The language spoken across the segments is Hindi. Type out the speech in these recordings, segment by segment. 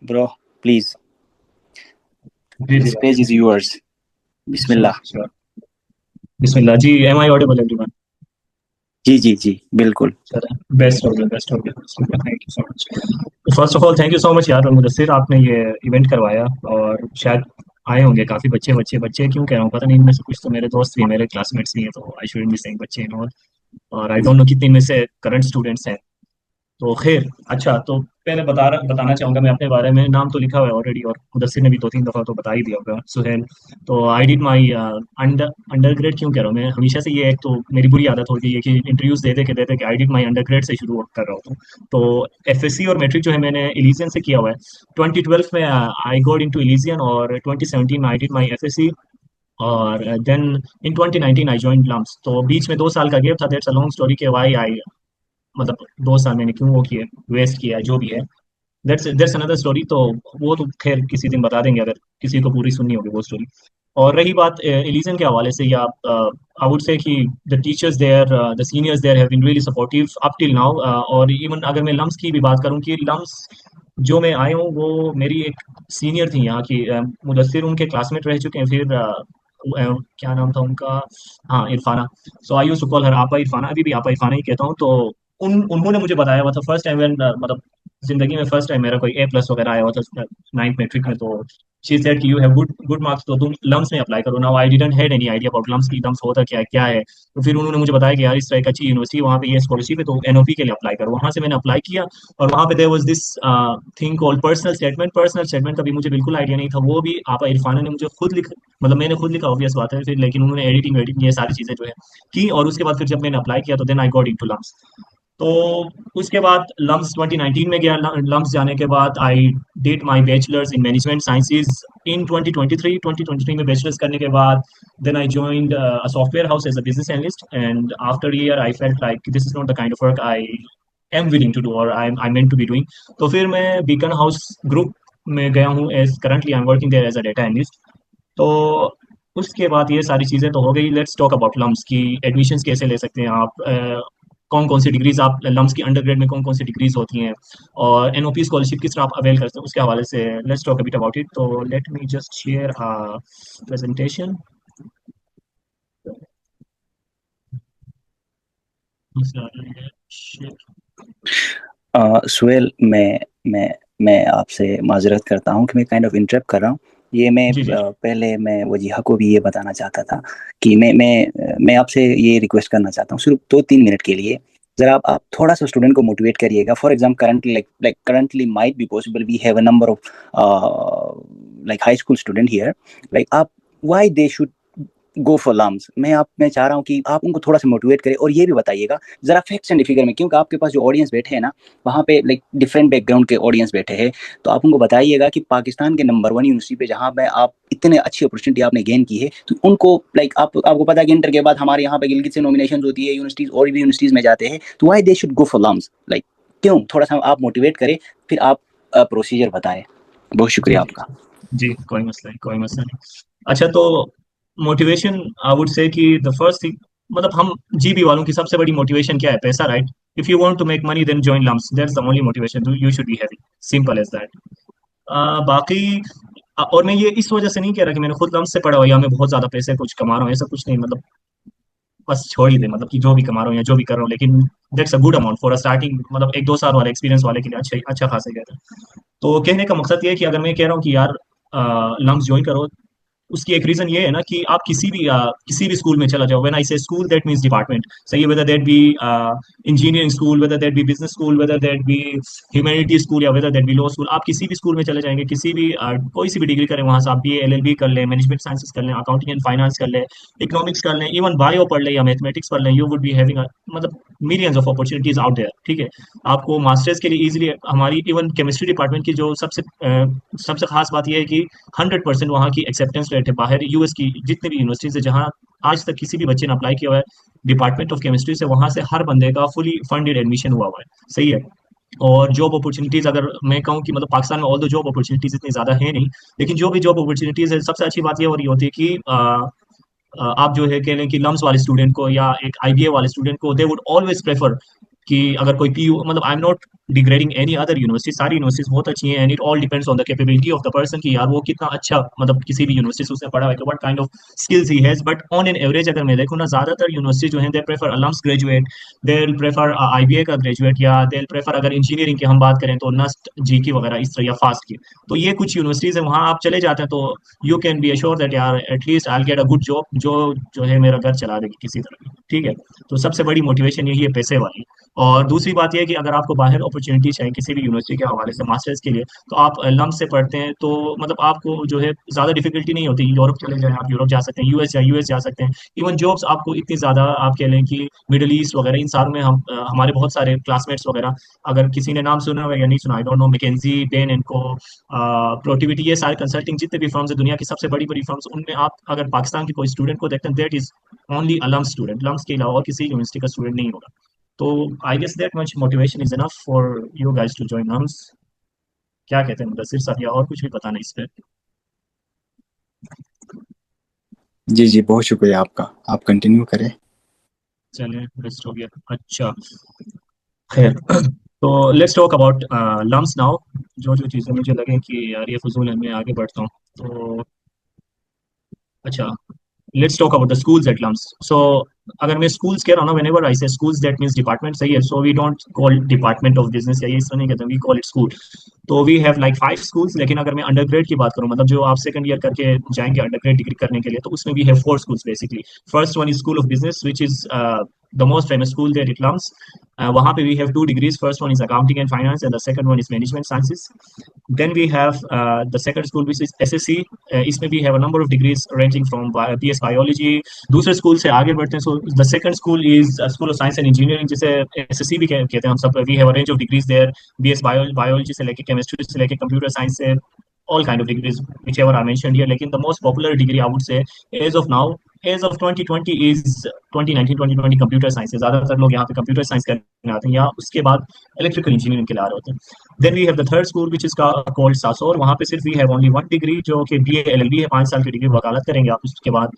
Bro, please, जी जी this भाई। page is yours. Sure Bismillah. Sure. बिस्मिल्लाह जी। Am I audible everyone? जी जी जी, बिल्कुल। सर, बेस्ट हो गया, बेस्ट हो गया, बेस्ट हो गया। Thank you so much. First of all thank you so much यार मुदस्सिर, आपने ये इवेंट करवाया। और शायद आए होंगे काफ़ी बच्चे बच्चे बच्चे क्यों कह रहा हूँ पता नहीं, इनमें से कुछ तो मेरे दोस्त भी हैं, मेरे क्लासमेट्स भी हैं, तो आई शुडंट बी सेइंग बच्चे इन और आई डोंट नो कितने इनमें से करंट स्टूडेंट्स हैं। तो खैर, अच्छा तो पहले बताना चाहूँगा मैं अपने बारे में। नाम तो लिखा हुआ है ऑलरेडी, और मुदस्सिर ने भी 2-3 दफ़ा तो बता ही दिया होगा, सुहेल। तो आई did my under under grade, क्यों कह रहा हूँ मैं हमेशा से, ये एक तो मेरी बुरी आदत हो गई है कि इंटरव्यूज दे दे कि आई डिड माई अंडर ग्रेड से शुरू कर रहा हूँ। तो एफएससी और मैट्रिक जो है मैंने इलीजियन से किया हुआ है। 2012 में आई गॉट इनटू इलीजियन, और 2017 में आई डिड माई एफएससी। और then in 2019 I joined LUMS. तो बीच में 2 साल का गैप था। दैट्स अ लॉन्ग स्टोरी के वाई आई, मतलब 2 साल मैंने क्यों वो किए, वेस्ट किया, जो भी है। That's another story. तो वो तो खैर किसी दिन बता देंगे, अगर किसी को पूरी सुननी होगी वो स्टोरी। और रही बात एलिजन के हवाले से, या आई वुड से कि the teachers there, the seniors there have been really supportive up till now. और इवन अगर मैं लम्स की भी बात करूं, कि लम्स जो मैं आया हूँ वो मेरी एक सीनियर थी यहाँ की, मुदस्सिर उनके क्लासमेट रह चुके हैं। फिर क्या नाम था उनका, हाँ, Irfana. So I used to call her आपा इरफाना, अभी भी आपा इरफाना ही कहता हूँ। तो उन्होंने मुझे बताया हुआ था फर्स्ट टाइम, मतलब जिंदगी में फर्स्ट टाइम मेरा कोई ए प्लस वगैरह आया हुआ था 9th मैट्रिक में। तो शी सेड कि you have good good marks, तो तुम लम्स में अप्लाई करो। Now I didn't had any idea about LUMS की लम्स होता क्या है क्या है। तो फिर उन्होंने मुझे बताया कि यार इस तरह एक अच्छी यूनिवर्सिटी वहाँ पे ये स्कॉलरशिप है, तो एनओपी के लिए अप्लाई करो। वहाँ से मैंने अप्लाई किया। और वहाँ पे there was this thing called personal statement का भी मुझे बिल्कुल आइडिया नहीं था। वो भी आपा इरफाना ने मुझे खुद लिख, मतलब मैंने खुद लिखा, ऑब्वियस बात है फिर, लेकिन उन्होंने एडिटिंग वेडिटिंग ये सारी चीजें जो है की। और उसके बाद फिर जब मैंने अप्लाई किया तो then I got into LUMS. तो उसके बाद लम्स 2019 में गया। लम्स जाने के बाद I did my bachelors in management sciences in 2023 में बैचलर्स करने के बाद then I joined a software house as a business analyst. And after year I felt like this is not the kind of work I am willing to do, और I meant to be doing. तो फिर मैं बीकन हाउस ग्रुप में गया हूँ, as currently I am working there as a data analyst. तो उसके बाद ये सारी चीज़ें तो हो गई। लेट्स टॉक अबाउट लम्स की एडमिशन्स कैसे ले सकते हैं आप, कौन कौन सी डिग्रीज आप लम्स की अंडर ग्रेड में कौन कौन सी डिग्रीज होती हैं, और एनओपी स्कॉलरशिप किस तरह आप अवेल करते हैं, उसके हवाले से let's talk a bit about it. तो let me just share presentation. Suhail, मैं आपसे माजरत करता हूँ कि मैं काइंड ऑफ इंटरप्ट कर रहा हूँ। ये मैं जी जी पहले मैं वजीहा को भी ये बताना चाहता था कि मैं आपसे ये रिक्वेस्ट करना चाहता हूँ सिर्फ 2-3 मिनट के लिए। जरा आप थोड़ा सा स्टूडेंट को मोटिवेट करिएगा। For example currently like currently might be possible we have a number of like high school student here. Like आप why they should go for LUMS. मैं चाह रहा हूँ कि आप उनको थोड़ा सा मोटिवेट करें, और ये भी बताइएगा जरा फैक्ट्स एंड फिगर में, क्योंकि आपके पास जो ऑडियंस बैठे हैं ना, वहाँ पे लाइक डिफरेंट बैकग्राउंड के ऑडियंस बैठे हैं। तो आप उनको बताइएगा कि पाकिस्तान के नंबर 1 यूनिवर्सिटी पे जहाँ पे आप इतने अच्छी अपॉर्चुनिटी आपने गेन की है, तो उनको लाइक आपको पता है कि इंटर के बाद हमारे यहाँ पे गिलगित से नॉमिनेशन होती है यूनिवर्सिटीज, और भी यूनिवर्सिटीज में जाते हैं, तो why they should go for LUMS. Like क्यों, थोड़ा सा आप मोटिवेट करें, फिर आप प्रोसीजर बताएं। बहुत जी शुक्रिया जी आपका। जी, कोई मसला नहीं, कोई मसला नहीं। अच्छा तो मोटिवेशन, आई वुड से कि द फर्स्ट थिंग, मतलब हम जीबी वालों की सबसे बड़ी मोटिवेशन क्या है? पैसा, right? If you want to make money then join LUMS, that's the only motivation you should be having, simple as that. बाकी और मैं ये इस वजह से नहीं कह रहा कि मैंने खुद लम्स से पढ़ा हुआ या मैं बहुत ज्यादा पैसे कुछ कमा रहा हूँ, ऐसा कुछ नहीं। मतलब बस छोड़ ही दे, मतलब कि जो भी कमा रहा हूँ या जो भी कर रहा हूँ, लेकिन that's a good amount for a starting, मतलब 1-2 साल वाले एक्सपीरियंस वाले के लिए अच्छा अच्छा खासा कहता है। तो कहने का मकसद ये है कि अगर मैं कह रहा हूँ कि यार लम्स ज्वाइन करो, उसकी एक रीजन ये है ना कि आप किसी भी स्कूल में चला जाओ। व्हेन आई से स्कूल दैट मींस डिपार्टमेंट, सही है, whether that be engineering school, whether that be business school, whether that be humanity school, या whether that be law school. आप किसी भी स्कूल में चले जाएंगे, किसी भी कोई सी भी डिग्री करें, वहां से आप बी एलएलबी कर लें, मैनेजमेंट साइंसेस कर लें, अकाउंटिंग एंड फाइनेंस कर लें, इकोनॉमिक्स कर लें, इवन बायो पढ़ लें या मैथमेटिक्स पढ़ लें, यू वुड बी हैविंग मतलब millions of opportunities out there, ठीक है। आपको मास्टर्स के लिए इजीली, हमारी इवन केमिस्ट्री डिपार्टमेंट की जो सबसे खास बात यह है कि 100% वहाँ की एक्सेप्टेंस रेट है। बाहर यूएस की जितनी भी यूनिवर्सिटीज है जहाँ आज तक किसी भी बच्चे ने अप्लाई किया हुआ है डिपार्टमेंट ऑफ केमिस्ट्री से, वहाँ से हर बंदे का फुली फंडेड एडमिशन हुआ हुआ है, सही है। और जॉब अपॉर्चुनिटीज अगर मैं कहूँ कि मतलब पाकिस्तान में ऑल दो जॉब अपॉर्चुनिटीज इतनी ज्यादा है नहीं, लेकिन जो भी जॉब अपॉर्चुनिटीज है, सबसे अच्छी बात यह हो रही होती है कि आप जो है कह लें कि लम्स वाले स्टूडेंट को या एक आईबीए वाले स्टूडेंट को, दे वुड ऑलवेज प्रेफर कि अगर कोई पीयू, मतलब I am not degrading any other university, सारी यूनिवर्सिटीज बहुत अच्छी हैं, and it all depends on the capability of the person कि यार वो कितना अच्छा, मतलब किसी भी यूनिवर्सिटी से उसने पढ़ा है, what kind of skills he has. But on an average अगर मैं देखूँ ना, ज्यादातर यूनिवर्सिटी जो है they prefer LUMS graduate, they will prefer IBA का ग्रेजुएट, या दे विल प्रेफर, अगर इंजीनियरिंग की हम बात करें तो नस्ट, जीकी वगैरह इस तरह, या फास्ट की। तो ये कुछ यूनिवर्सिटीज है, वहाँ आप चले जाते हैं तो you can be assure that यार at least I get a good job, जो है मेरा घर चला देगी किसी तरह की, ठीक है। तो सबसे बड़ी मोटिवेशन यही है, पैसे वाली। और दूसरी बात यह है कि अगर आपको बाहर अपॉर्चुनिटी चाहिए किसी भी यूनिवर्सिटी के हवाले से मास्टर्स के लिए, तो आप लम से पढ़ते हैं तो मतलब आपको जो है ज़्यादा डिफिकल्टी नहीं होती। यूरोप चले जाएं, आप यूरोप जा सकते हैं, यूएस जा सकते हैं। इवन जॉब्स आपको इतनी ज़्यादा, आप कह लें कि मिडल ईस्ट वगैरह इन सारों में हम हमारे बहुत सारे क्लासमेट्स वगैरह, अगर किसी ने नाम सुना हुआ है या नहीं सुना, I don't know, McKinsey, Bain and Co, Protiviti, ये सारे कंसल्टिंग जितने भी फर्म्स है दुनिया की सबसे बड़ी बड़ी फर्म्स, उनमें आप अगर पाकिस्तान के कोई स्टूडेंट को देखते हैं, that is only a LUMS student, LUMS के अलावा और किसी यूनिवर्सिटी का स्टूडेंट नहीं होगा। तो I guess that much motivation is enough for you guys to join LUMS. क्या कहते हैं मुदस्सिर साहब, या और कुछ भी पता नहीं इस पे? जी जी, बहुत शुक्रिया आपका, आप कंटिन्यू करें। चलें, बेस्ट हो गया। अच्छा, खैर, तो let's talk about LUMS now. जो जो चीज़ें मुझे लगे कि यार ये फजूल है, मैं आगे बढ़ता हूँ। तो अच्छा, let's talk about the schools at LUMS. So अगर मैं स्कूल्स कह रहा हूँ ना, व्हेनेवर आई से स्कूल्स, दैट मींस डिपार्टमेंट, सही है। So we don't call department of business, या ये इस तरह नहीं कहते, वी कॉल इट स्कूल। तो वी हैव लाइक 5 स्कूल्स। लेकिन अगर मैं अंडर ग्रेड की बात करूँ, मतलब जो आप सेकंड ईयर करके जाएंगे अंडर ग्रेड डिग्री करने के लिए, तो उसमें we have 4 schools basically. First one is school of business, which is the most famous school there it LUMS. वहाँ पे we have 2 degrees, first one is accounting and finance, and the second one is management sciences. Then we have the second school, which is SSC. इसमें we have a number of degrees ranging from BS Biology। दूसरे स्कूल से आगे बढ़ते हैं, so the second school is School of Science and Engineering, जिसे SSC भी कहते हैं हम सब। We have a range of degrees there, BS Biology से लेके chemistry से लेके computer science से, all kind of degrees whichever I mentioned here। लेकिन the most popular degree I would say as of now, as of 2020 is 2019 2020 computer science है। ज्यादातर लोग यहाँ पे कंप्यूटर साइंस करने आते हैं, या उसके बाद इलेक्ट्रिकल इंजीनियरिंग के लिए आ रहे होते हैं। Then we have the third school which is called सासोर। वहाँ पे सिर्फ वी हैव ओनली 1 डिग्री, जो कि BA LLB है, 5 साल की डिग्री, वकालत करेंगे आप उसके बाद।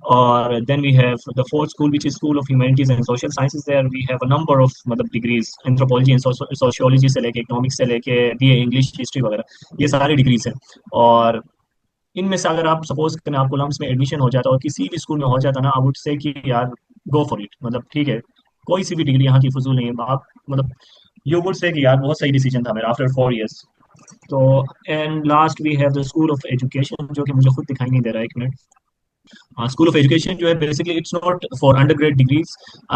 और then we have the fourth school which is school of humanities and social sciences. There we have a number of मतलब डिग्रीज, एंथ्रोपोलॉजी एंड सोशियोलॉजी से लेके इकोनॉमिक्स से लेके BA इंग्लिश हिस्ट्री वगैरह, ये सारी डिग्रीज हैं। और इनमें से अगर आप सपोज करें आपको लम्स में एडमिशन हो जाता और किसी भी स्कूल में हो जाता ना, आई वुड से कि यार गो फॉर इट, मतलब ठीक है, कोई सी भी डिग्री यहाँ की फजूल नहीं है। आप मतलब यू वुड से कि यार बहुत सही डिसीजन था मेरा आफ्टर 4 इयर्स। तो and last we have the school of education, जो कि मुझे खुद दिखाई नहीं दे रहा है, 1 मिनट। स्कूल ऑफ एजुकेशन जो है basically it's not for under grade degrees.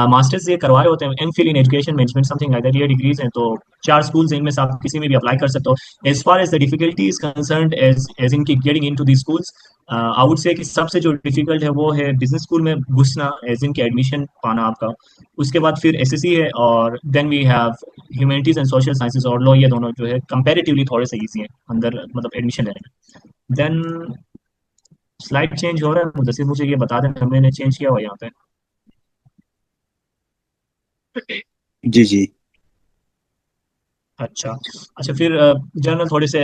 Masters ये करवाए होते हैं, MPhil in education management something like that, ये डिग्रीज हैं। तो 4 स्कूल्स हैं, इनमें से आप किसी में भी अप्लाई कर सकते हो। As far as the difficulty is concern, as in की getting into the schools, I would say कि सबसे जो डिफिकल्ट है वो है बिजनेस स्कूल में घुसना, एज इन के एडमिशन पाना आपका। उसके बाद फिर SSC है, और then we have humanities and social sciences और लॉ, ये दोनों जो है कंपैरेटिवली थोड़े से ईजी हैं अंदर, मतलब एडमिशन लेने में। देन स्लाइड चेंज हो रहा है मुझे, सिर्फ मुझे ये बता दें, मैंने चेंज किया हुआ यहाँ पे। जी जी। अच्छा, अच्छा, फिर जनरल थोड़े से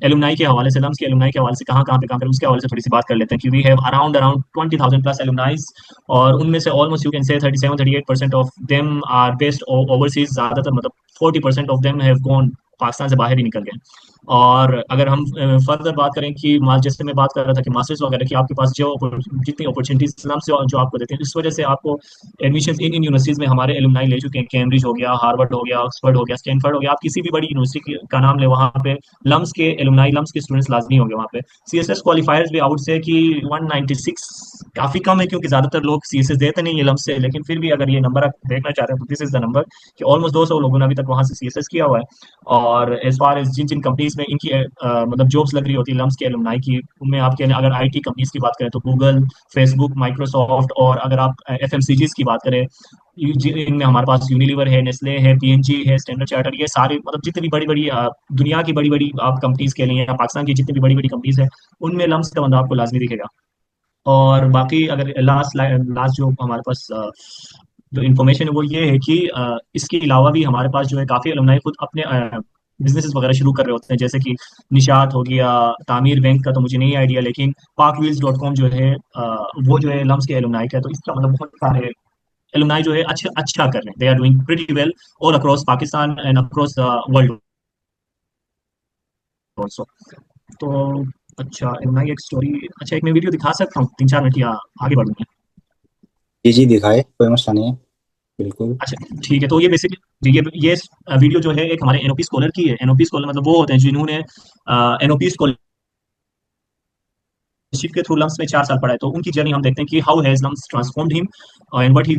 एलुमनाई के हवाले से, लम्स के एलुमनाई के हवाले से कहाँ कहाँ पे काम करें उसके हवाले से थोड़ी सी बात कर लेते हैं कि we have around around 20,000 plus alumnis. और उनमें से almost you can say 37-38% of them are based overseas. ज़्यादातर मतलब 40% of them have gone, Pakistan से बाहर ही निकल गए। और अगर हम फर्दर बात करें कि जैसे मैं बात कर रहा था कि मास्टर्स वगैरह की आपके पास जो जितनी अपॉर्चुनिटीज इस्लाम से जो आपको देते हैं, इस वजह से आपको एडमिशन इन यूनिवर्सिटीज में हमारे एलुमनाई ले चुके हैं। कैम्ब्रिज हो गया, हार्वर्ड हो गया, ऑक्सफोर्ड हो गया, स्टैनफोर्ड हो गया, आप किसी भी बड़ी यूनिवर्सिटी का नाम ले, वहाँ पे लम्स के एलुमनाई, लम्स के स्टूडेंट्स लाजमी होंगे वहाँ पे। CSS क्वालिफायर्स भी आउट से कि 196 काफी कम है, क्योंकि ज्यादातर लोग CSS देते नहीं है लम्स से। लेकिन फिर भी अगर ये नंबर आप देखना चाहते हैं तो दिस इज द नंबर, कि ऑलमोस्ट 200 लोगों ने अभी तक वहाँ से CSS किया हुआ है। और एज फार एज जिन जिन कंपनीज में इनकी मतलब जॉब्स लग रही होती है लम्स के एलुमनाई की, उनमें आपके अगर IT कंपनीज की बात करें तो गूगल, फेसबुक, माइक्रोसॉफ्ट। और अगर आप FMCGs की बात करें, इनमें हमारे पास यूनिलीवर है, नेस्ले है, PNG है, स्टैंडर्ड चार्टर, ये सारे मतलब जितनी भी बड़ी बड़ी दुनिया की बड़ी बड़ी आप कंपनीज के लिए, या पाकिस्तान की जितनी भी बड़ी बड़ी कंपनीज है, उनमें लम्स का बंदा आपको लाजमी दिखेगा। और बाकी अगर लास्ट लास्ट जो हमारे पास जो इन्फॉर्मेशन है वो ये है कि इसके अलावा भी हमारे पास जो है काफ़ी अलुमनाई खुद अपने बिजनेसेस वगैरह शुरू कर रहे होते हैं, जैसे कि निशात हो गया, तामीर बैंक का तो मुझे नहीं आइडिया, लेकिन parkwheels.com जो है वो जो है लम्स के अलुमनाई का है। तो इसका मतलब बहुत सारे एलुमनाई जो है अच्छा कर रहे हैं, they are doing pretty well all across Pakistan and across the world also. तो अच्छा, एलुमनाई एक स्टोरी, अच्छा एक मैं वीडियो दिखा सकता हूँ 3-4 मिनट, या आगे बढ़ूँ? जी जी दिखाए, कोई मसला नहीं है, बिल्कुल। अच्छा ठीक है, तो ये बेसिकली ये वीडियो जो है एक हमारे एनओपी स्कॉलर की है। एनओपी स्कॉलर मतलब वो होते हैं जिन्होंने एनओपी स्कॉलरशिप के थ्रू लम्स में 4 साल पढ़ा है। तो उनकी जर्नी हम देखते हैं कि how has LUMS transformed him and what he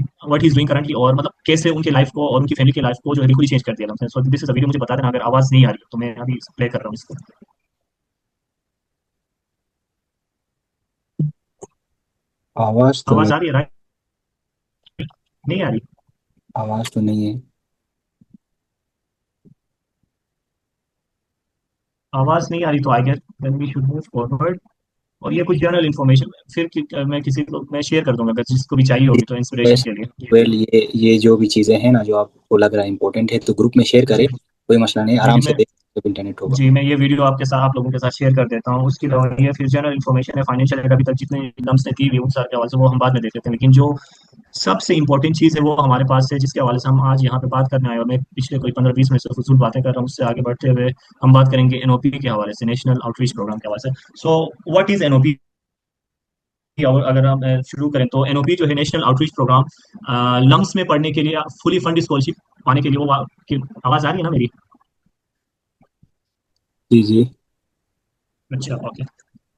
is doing currently, और मतलब कैसे उनकी लाइफ को और उनकी फैमिली की लाइफ को जो है बिल्कुल चेंज कर दिया लम्स ने। So this is a video, मुझे बता देना अगर आवाज नहीं आ रही हो, तो मैं अभी प्ले कर रहा हूँ इसको। आवाज तो नहीं। आवाज आ रही है राइट? नहीं आ रही? आवाज तो नहीं है। आवाज नहीं आ रही तो I guess then we should move forward. और ये कुछ जनरल इन्फॉर्मेशन फिर मैं किसी को मैं शेयर कर दूंगा अगर जिसको भी चाहिए होगी, तो इंस्पिरेशन के लिए ये वेल, वीडियो। ये जो भी चीजें हैं ना जो आपको लग रहा है इंपॉर्टेंट है, तो ग्रुप में शेयर करें, जी कोई मसला नहीं, जी आराम से मैं देख, जब इंटरनेट होगा। जी मैं ये वीडियो आपके साथ आप लोगों के साथ शेयर कर देता हूँ। उसके अलावा ये फिर जनरल इन्फॉर्मेशन है फाइनेंशियल एड, अभी तक जितने एग्जाम्स ने की हुई उन सारे के हवाले से वो हम बाद में देख लेते हैं, लेकिन जो सबसे इंपॉर्टेंट चीज़ है वो हमारे पास है, जिसके हवाले से हम आज यहाँ पे बात करने आए। और मैं पिछले कोई 15-20 मिनट से फजूल बातें कर रहा हूँ, उससे आगे बढ़ते हुए हम बात करेंगे एनओपी के हवाले से, नेशनल आउटरीच प्रोग्राम के हवाले से। So what is NOP? और अगर हम शुरू करें तो एनओपी जो है नेशनल आउटरीच प्रोग्राम, लम्स में पढ़ने के लिए फुली फंड स्कॉलरशिप पाने के लिए वो आवाज आ रही है ना मेरी? जी जी। अच्छा ओके,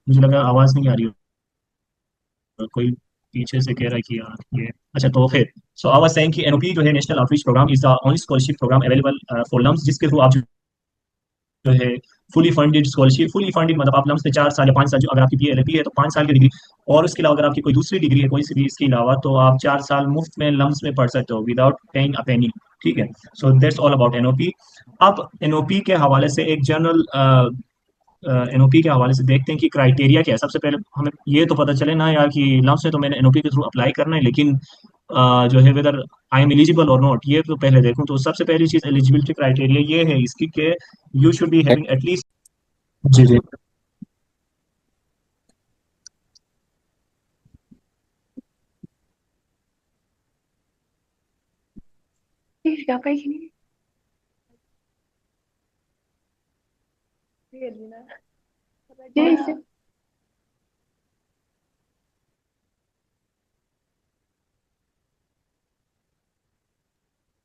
मुझे लगा आवाज नहीं आ रही हो, कोई पीछे से कह रहा है कि यार ये अच्छा। तो फिर सो आई वाज सेइंग कि एनओपी जो है national outreach program is the only scholarship programme available for LUMS, जिसके थ्रू आप जो है fully funded scholarship, fully funded मतलब आप लम्स में 4 साल या 5 साल, जो अगर आपकी बीएलएबी है तो 5 साल की डिग्री, और उसके अलावा अगर आपकी कोई दूसरी डिग्री है कोई सी भी इसके अलावा, तो आप 4 साल मुफ्त में लम्स में पढ़ सकते हो विदाउट पेइंग अ पेनी। ठीक है, so that's all about NOP. अब एनओपी के हवाले से एक जनरल एनओपी के हवाले से देखते हैं कि क्राइटेरिया क्या है। सबसे पहले हमें ये तो पता चले ना यार कि लम्स में तो मैंने एनओपी के थ्रू अप्लाई करना है, लेकिन जो है वेदर आई एम एलिजिबल और नॉट, ये तो पहले देखूं। तो सबसे पहली चीज एलिजिबिलिटी क्राइटेरिया ये है इसकी कि you should be having at least. जी जी।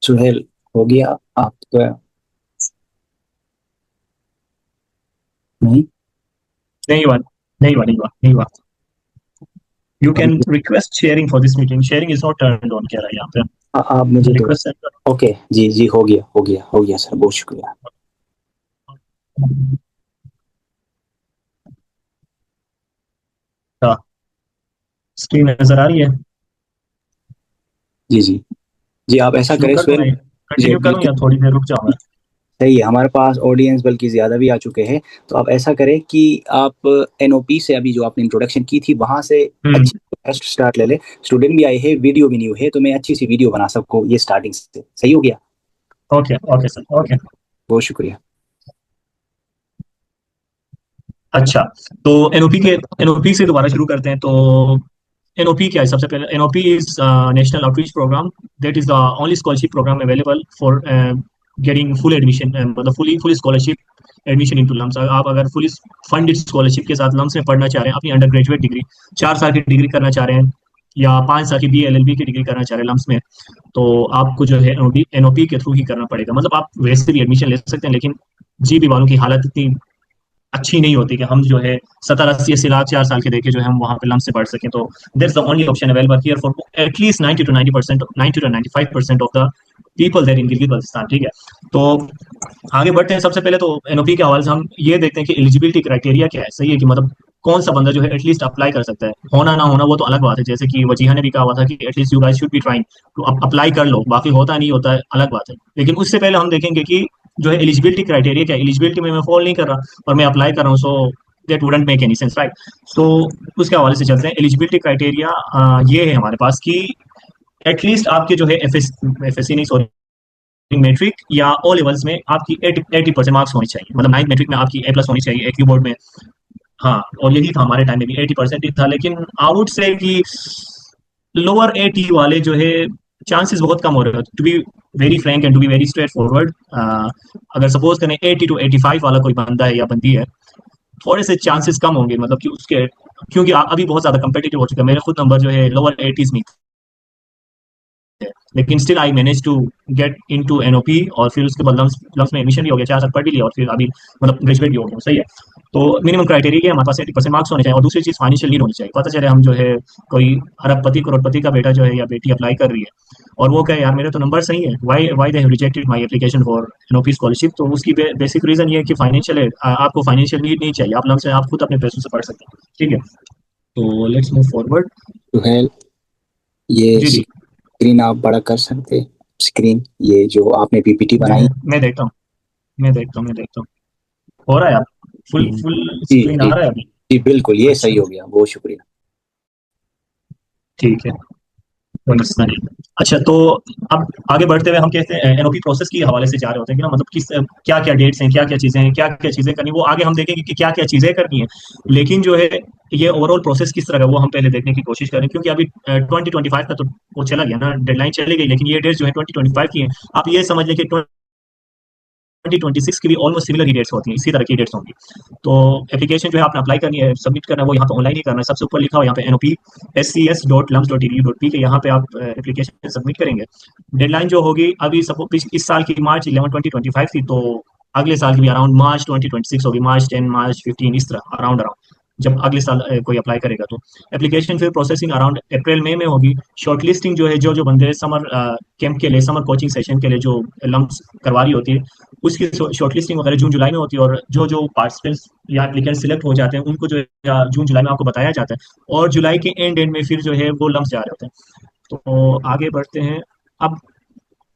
सुहेल, हो गया आपका? नहीं। नहीं हुआ, नहीं हुआ, नहीं हुआ, नहीं हुआ। यू कैन अब request sharing for this meeting, sharing is not turned on कह रहा है यहाँ आप मुझे पे, दो। रिक्वेस्ट सेंड ओके, जी जी, हो गया हो गया हो गया सर, बहुत शुक्रिया। करो। स्क्रीन नजर आ रही है? जी जी। जी आप ऐसा शुरू करें कर दूं सुहेल। मैं, जी कंटिन्यू करूं बिल्कुल। या थोड़ी देर रुक जाऊं मैं? सही है, हमारे पास ऑडियंस बल्कि ज़्यादा भी आ चुके हैं। तो आप ऐसा करें कि आप एनओपी से अभी जो आपने इंट्रोडक्शन की थी वहां से हम्म। अच्छी फर्स्ट स्टार्ट ले ले। स्टूडेंट भी आए हैं, वीडियो भी न्यू है, तो मैं अच्छी सी वीडियो बना सकूँ ये स्टार्टिंग से। सही हो गया? Okay okay sir, okay. बहुत शुक्रिया। अच्छा, तो एनओपी से दोबारा शुरू करते हैं। तो एनओपी क्या है? सबसे पहले NOP is national outreach programme, that is the only scholarship programme available for getting full admission, मतलब full scholarship admission into LUMS. आप अगर फुली फंडेड स्कॉलरशिप के साथ लम्स में पढ़ना चाह रहे हैं, अपनी अंडर ग्रेजुएट डिग्री 4 साल की डिग्री करना चाह रहे हैं, या 5 साल की बीएलएलबी की डिग्री करना चाह रहे हैं लम्स में, तो आपको जो है एनओपी के थ्रू ही करना पड़ेगा। मतलब आप वैसे भी एडमिशन ले सकते हैं, लेकिन जीबी वालों की हालत इतनी अच्छी नहीं होती कि हम जो है 70-80-80 लाख 4 साल के देके जो है हम वहाँ पे लम से पढ़ सकें। तो that's the only option available here for at least 90 to 90%, 90 to 95% of the people there in Gilgit Baltistan. ठीक है, तो आगे बढ़ते हैं। सबसे पहले तो एनओपी के हवाले से हम ये देखते हैं कि एलिजिबिलिटी क्राइटेरिया क्या है। सही है कि मतलब कौन सा बंदा जो है एटलीस्ट अप्लाई कर सकता है। होना ना होना वो तो अलग बात है, जैसे कि वजीहा ने भी कहा हुआ था कि at least you guys should be trying तो अप्लाई कर लो, बाकी होता नहीं होता है अलग बात है। लेकिन उससे पहले हम देखेंगे कि जो है एलिजिबिलिटी क्राइटेरिया क्या है। एलिजिबिलिटी में मैं फॉल नहीं कर रहा और मैं अप्लाई कर रहा हूँ, so that wouldn't make any sense, right? So उसके हवाले से चलते हैं। एलिजिबिलिटी क्राइटेरिया ये है हमारे पास कि एटलीस्ट आपके जो है एफ एस सी नहीं, सॉरी, मेट्रिक या ओ लेवल्स में आपकी 80% मार्क्स होनी चाहिए। मतलब 9th मेट्रिक में आपकी ए प्लस होनी चाहिए एक बोर्ड में। हाँ, और यही था हमारे टाइम में भी 80% ही था, लेकिन आई वुड से कि लोअर 80 वाले जो है चांसेस बहुत कम हो रहे हैं। To be very frank and to be very straightforward, अगर सपोज करें 80 टू 85 वाला कोई बंदा है या बंदी है, थोड़े से चांसेस कम होंगे, मतलब कि उसके, क्योंकि अभी बहुत ज्यादा कम्पिटिटिव हो चुका है। मेरे खुद नंबर जो है लोअर 80s में है, लेकिन still I manage to get into NOP, और फिर उसके बाद लम्स में एडमिशन भी हो गया, 4 साल पढ़ भी लिया, और फिर अभी मतलब ग्रेजुएट भी हो गया, सही है। तो मिनिमम क्राइटेरिया है हमारे पास 80% मार्क्स होने चाहिए, और दूसरी चीज़ फाइनेंशियल नीड होनी चाहिए। पता चले हम जो है कोई अरबपति करोड़पति का बेटा जो है या बेटी अप्लाई कर रही है, और वो कहे यार मेरे तो नंबर सही है, why they have rejected my application for NOP scholarship, तो उसकी बेसिक रीजन ये है कि फाइनेंशियल है, आपको फाइनेंशियल नीड नहीं चाहिए, आप लम्स से आप खुद अपने पैसों से पढ़ सकते हैं, ठीक है। तो लेट्स मूव फॉरवर्ड। सुहेल, ये जी जी, स्क्रीन आप बड़ा कर सकते? स्क्रीन ये जो आपने पीपीटी बनाई। मैं देखता हूँ, मैं देखता हूँ हो रहा है, आप फुल फुल जी स्क्रीन जी आ रहा है अभी? जी, बिल्कुल ये अच्छा, सही हो गया, बहुत शुक्रिया। ठीक है, कोई मसला नहीं। अच्छा, तो अब आगे बढ़ते हुए हम कहते हैं एनओपी प्रोसेस के हवाले से जा रहे होते हैं कि ना, मतलब किस क्या क्या डेट्स हैं, क्या क्या चीजें हैं, क्या क्या चीजें करनी, वो आगे हम देखेंगे कि क्या क्या चीजें करनी है। लेकिन जो है ये ओवरऑल प्रोसेस किस तरह का, वो हम पहले देखने की कोशिश करें, क्योंकि अभी 2025 का तो वो चला गया ना, डेडलाइन चली गई, लेकिन ये डेट्स जो है 2025 की है। आप ये समझ लें कि 2026 की भी ऑलमोस्ट सिमिलर ही डेट्स होती हैं, इसी तरह की डेट्स होंगी। तो एप्लीकेशन जो है आपने अप्लाई करनी है, सबमिट करना है, वो यहाँ पे ऑनलाइन ही करना है। सबसे ऊपर लिखा हुआ यहाँ पे NOP.SCS.LUMS.edu.p के, यहाँ पे आप एप्लीकेशन सबमिट करेंगे। डेडलाइन जो होगी अभी सपोज इस साल की मार्च 11 2025 थी, तो अगले साल की भी अराउंड मार्च 2026 होगी, मार्च 10 मार्च 15 इस तरह अराउंड अराउंड, जब अगले साल कोई अप्लाई करेगा तो एप्लीकेशन फिर प्रोसेसिंग अराउंड अप्रैल मई में होगी। शॉर्टलिस्टिंग जो है, जो जो बंदे समर कैंप के लिए, समर कोचिंग सेशन के लिए जो लम्स करवा रही होती है, उसकी शॉर्टलिस्टिंग वगैरह जून जुलाई में होती है, और जो जो पार्टिसिपेंट्स या एप्लीकेंट सिलेक्ट हो जाते हैं उनको जो है जून जुलाई में आपको बताया जाता है, और जुलाई के एंड में फिर जो है वो लम्स जा रहे होते हैं। तो आगे बढ़ते हैं। अब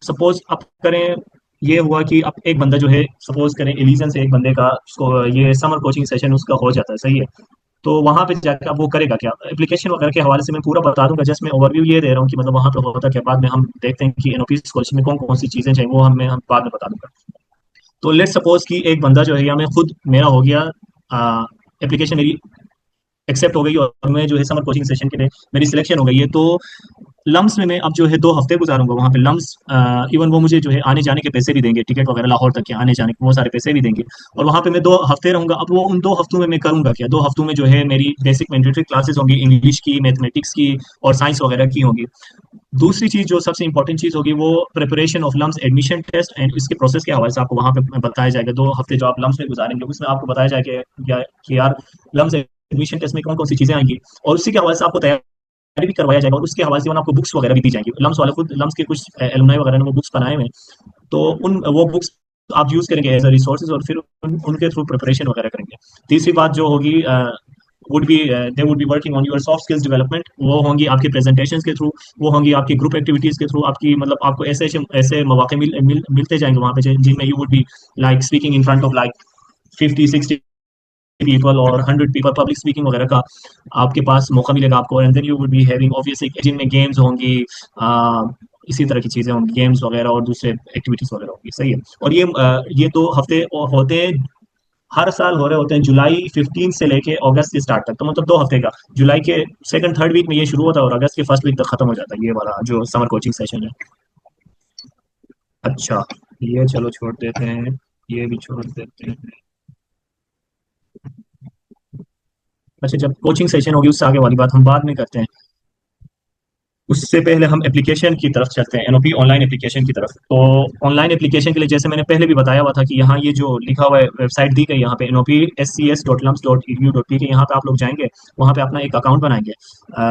सपोज अब करें, ये हुआ कि अब एक बंदा जो है, सपोज करें एलिजन से एक बंदे का ये समर कोचिंग सेशन उसका हो जाता है, सही है। तो वहां पे जाकर अब वो करेगा क्या, एप्लीकेशन वगैरह के हवाले से मैं पूरा बता दूंगा, जस्ट मैं ओवरव्यू ये दे रहा हूँ कि मतलब वहां पे होता क्या, बाद में हम देखते हैं कि एनओपी स्कॉलरशिप में कौन कौन सी चीजें चाहिए, वो मैं हम बाद में बता दूंगा। तो लेट सपोज कि एक बंदा जो है, या मैं खुद मेरा हो गया, एप्लीकेशन मेरी एक्सेप्ट हो गई, और मैं जो है समर कोचिंग सेशन के लिए मेरी सिलेक्शन हो गई है, तो लम्स में मैं अब जो है 2 हफ्ते गुजारूंगा वहाँ पे लम्स। इवन वो मुझे जो है आने जाने के पैसे भी देंगे, टिकट वगैरह लाहौर तक के आने जाने के वो सारे पैसे भी देंगे, और वहाँ पे मैं 2 हफ्ते रहूंगा। अब वो उन 2 हफ्तों में मैं करूंगा क्या, 2 हफ्तों में जो है मेरी बेसिक मैंडेटरी क्लासेस होंगी, इंग्लिश की, मैथमेटिक्स की और साइंस वगैरह की होंगी। दूसरी चीज जो सबसे इंपॉर्टेंट चीज होगी, वो preparation of LUMS admission test and इसके प्रोसेस के हवाले से आपको वहाँ पे बताया जाएगा। 2 हफ्ते जो आप लम्स में गुजारेंगे, उसमें आपको बताया जाएगा कि यार लम्स एडमिशन टेस्ट में कौन कौन सी चीजें आएंगी, और उसी के हवाले से आपको तैयारी भी करवाया जाएगा, और उसके हवाले से आपको बुक्स वगैरह भी दी जाएंगी। लम्स वाले खुद लम्स के कुछ एलुमनाई वगैरह ने वो बुक्स बनाए हुए हैं, तो उन वो बुक्स आप यूज करेंगे एज अ रिसोर्सेज, और फिर उनके थ्रू प्रिपरेशन वगैरह करेंगे। तीसरी बात जो होगी, would be they would be working on your soft skills development, वो होंगी आपकी प्रेजेंटेशन के थ्रू, वो होंगी आपकी ग्रुप एक्टिविटीज के थ्रू, आपकी मतलब आपको ऐसे ऐसे ऐसे मौके मिलते जाएंगे वहाँ पे, जिनमें you would be like speaking in front of like 50-60 people और 100 पीपल, पब्लिक स्पीकिंग वगैरह का आपके पास मौका मिलेगा आपको। And then you would be having obviously, जिनमें गेम्स होंगी, इसी तरह की चीजें होंगी, गेम्स वगैरह और दूसरे एक्टिविटीज वगैरह होंगी, सही है। और ये 2 हफ्ते होते हैं, हर साल हो रहे होते हैं, जुलाई 15 से लेके अगस्त के स्टार्ट तक, तो मतलब 2 हफ्ते का, जुलाई के सेकंड थर्ड वीक में ये शुरू होता है, और अगस्त के फर्स्ट वीक तक खत्म हो जाता है ये वाला जो समर कोचिंग सेशन है। अच्छा, ये चलो छोड़ देते हैं, ये भी छोड़ देते हैं। अच्छा, जब कोचिंग सेशन होगी उससे आगे वाली बात हम बाद में करते हैं, उससे पहले हम एप्लीकेशन की तरफ चलते हैं, एनओपी ऑनलाइन एप्लीकेशन की तरफ। तो ऑनलाइन एप्लीकेशन के लिए जैसे मैंने पहले भी बताया हुआ था कि यहाँ ये जो लिखा हुआ है, वेबसाइट दी गई यहाँ पे NOPSCS.LUMS.edu.p के, यहाँ पे आप लोग जाएंगे, वहाँ पे अपना एक अकाउंट बनाएंगे,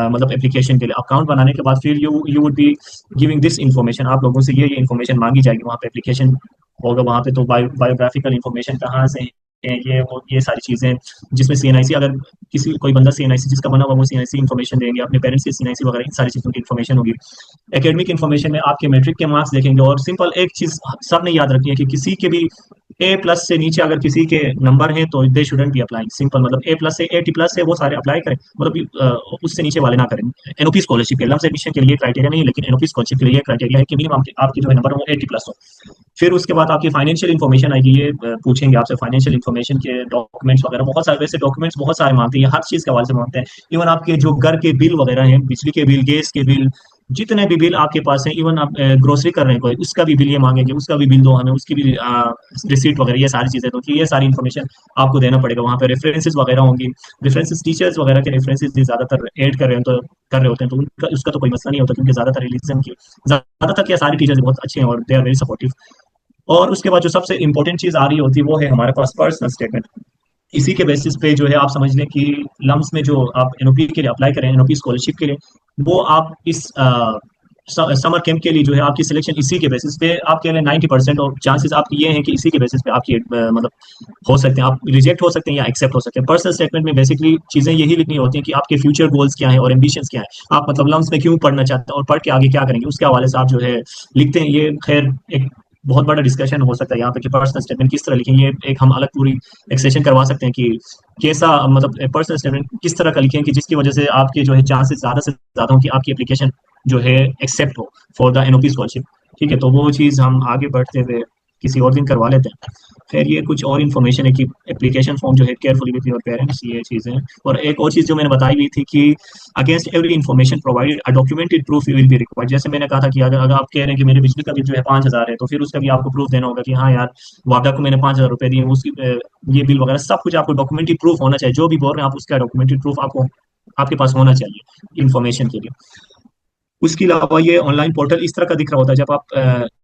मतलब एप्लीकेशन के लिए अकाउंट बनाने के बाद फिर you would be giving this information, आप लोगों से ये इन्फॉर्मेशन मांगी जाएगी वहाँ पे एप्लीकेशन होगा वहाँ पे। तो बायोग्राफिकल इन्फॉर्मेशन कहाँ से है, ये सारी चीज़ें, जिसमें CNIC, अगर किसी कोई बंदा CNIC जिसका बना हुआ, वो CNIC इन्फॉर्मेशन देंगे, अपने पेरेंट्स की CNIC वगैरह, इन सारी चीज़ों की इन्फॉर्मेशन होगी। एकेडमिक इन्फॉर्मेशन में आपके मैट्रिक के मार्क्स देखेंगे, और सिंपल एक चीज़ सबने याद रखनी है कि किसी के भी A+ से नीचे अगर किसी के नंबर हैं तो दे शुडेंट बी अप्लाइंग, सिंपल, मतलब A+ से A++ से वो सारे अप्लाई करें, मतलब उससे नीचे वाले ना करें। एनओपी स्कॉलरशिप के लम्स एडमिशन के लिए क्राइटेरिया नहीं है, लेकिन एनओपी स्कॉलरशिप के लिए क्राइटेरिया है कि मिनिमम आपके जो है नंबर हो 80+ हो। फिर उसके बाद आपकी फाइनेंशियल इन्फॉर्मेशन आएगी, ये पूछेंगे आपसे फाइनेंशियल इन्फॉर्मेशन के डॉक्यूमेंट्स वगैरह, बहुत सारे वैसे डॉक्यूमेंट्स बहुत सारे मांगते हैं, हर चीज़ के हवाले से मांगते हैं। इवन आपके जो घर के बिल वगैरह हैं, बिजली के बिल, गैस के बिल, जितने भी बिल आपके पास है, इवन आप ग्रोसरी कर रहे हैं कोई, उसका भी बिल ये मांगेंगे, उसका भी बिल दो हमें, उसकी भी रिसीट वगैरह ये सारी चीजें, तो ये सारी इन्फॉर्मेशन आपको देना पड़ेगा। वहाँ पे रेफरेंसेस वगैरह होंगी, रेफरेंसेस टीचर्स वगैरह के रेफरेंसेस ज्यादातर ऐड कर रहे हैं, तो कर रहे होते हैं, तो उनका उसका तो कोई मसला नहीं होता, क्योंकि ज्यादातर रिलीजन की ज्यादातर क्या सारी टीचर्स बहुत अच्छे हैं और दे आर वेरी सपोर्टिव। और उसके बाद जो सबसे इंपॉर्टेंट चीज आ रही होती है वो है हमारे पास पर्सनल स्टेटमेंट। इसी के बेसिस पे जो है आप समझ लें कि लम्स में जो आप एनओपी के लिए अप्लाई करें, एनओपी स्कॉलरशिप के लिए, वो आप इस समर कैंप के लिए जो है आपकी सिलेक्शन इसी के बेसिस पे आपके लिए 90% और चांसेस आपके ये हैं कि इसी के बेसिस पे आपकी मतलब हो सकते हैं, आप रिजेक्ट हो सकते हैं या एक्सेप्ट हो सकते हैं। पर्सनल स्टेटमेंट में बेसिकली चीजें यही लिखनी होती हैं कि आपके फ्यूचर गोल्स क्या हैं और एम्बिशंस क्या हैं, आप मतलब लम्स में क्यों पढ़ना चाहते हैं और पढ़ के आगे क्या करेंगे, उसके हवाले से आप जो है लिखते हैं। ये खैर एक बहुत बड़ा डिस्कशन हो सकता है यहाँ पे कि पर्सनल स्टेटमेंट किस तरह लिखें, ये एक हम अलग पूरी एक सेशन करवा सकते हैं कि कैसा मतलब पर्सनल स्टेटमेंट किस तरह का लिखें कि जिसकी वजह से आपके जो है चांसेस ज्यादा से ज्यादा हो कि आपकी एप्लीकेशन जो है एक्सेप्ट हो फॉर द एनओपी स्कॉलरशिप। ठीक है, तो वो चीज़ हम आगे बढ़ते हुए किसी और दिन करवा लेते हैं। फिर ये कुछ और इन्फॉर्मेशन है कि एप्लीकेशन फॉर्म जो है केयरफुली विद योर पेरेंट्स, ये चीज़ें। और एक और चीज़ जो मैंने बताई हुई थी कि against every information provided a documented proof will be required. जैसे मैंने कहा था कि अगर आप कह रहे हैं कि मेरे बिजली का बिल जो है 5,000 है, तो फिर उसका भी आपको प्रूफ देना होगा कि हाँ यार, वादा को मैंने 5,000 रुपए दिए, उसकी ये बिल वगैरह सब कुछ आपको डॉक्यूमेंट्री प्रूफ होना चाहिए। जो भी बोल रहे हैं आप उसका डॉक्यूमेंट्री प्रूफ आपको आपके पास होना चाहिए इन्फॉर्मेशन के लिए। उसके अलावा ये ऑनलाइन पोर्टल इस तरह का दिख रहा होता है जब आप